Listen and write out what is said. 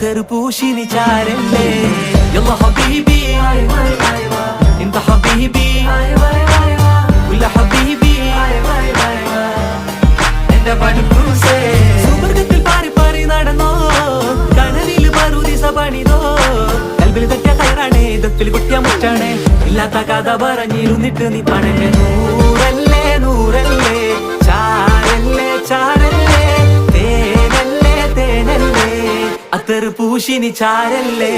അത്തറ് പൂശിനി ചാരല്ലേ യല്ലാ ഹബീബി ഇന്ത ഹബീബി കുല്ല ഹബീബി എന്റെ വടുക്കൂസേ സുവർഗത്തിൽ പാറി പാറി നടന്നോ കനലിൽ പറുദിസ പണിതോ കൽബിൽ തട്ടിയ കയറാണേ ദത്തിൽ കുട്ടിയ മുറ്റാണേ ഇല്ലാത്ത കഥ പറഞ്ഞിരുന്നിട്ട് നീ പണങ്ങ നൂറല്ലേ നൂറല്ലേ ചാരല്ലേ ചാരല്ലേ തേനല്ലേ തേനല്ലേ അത്തറ് പൂശിനി ചാരല്ലേ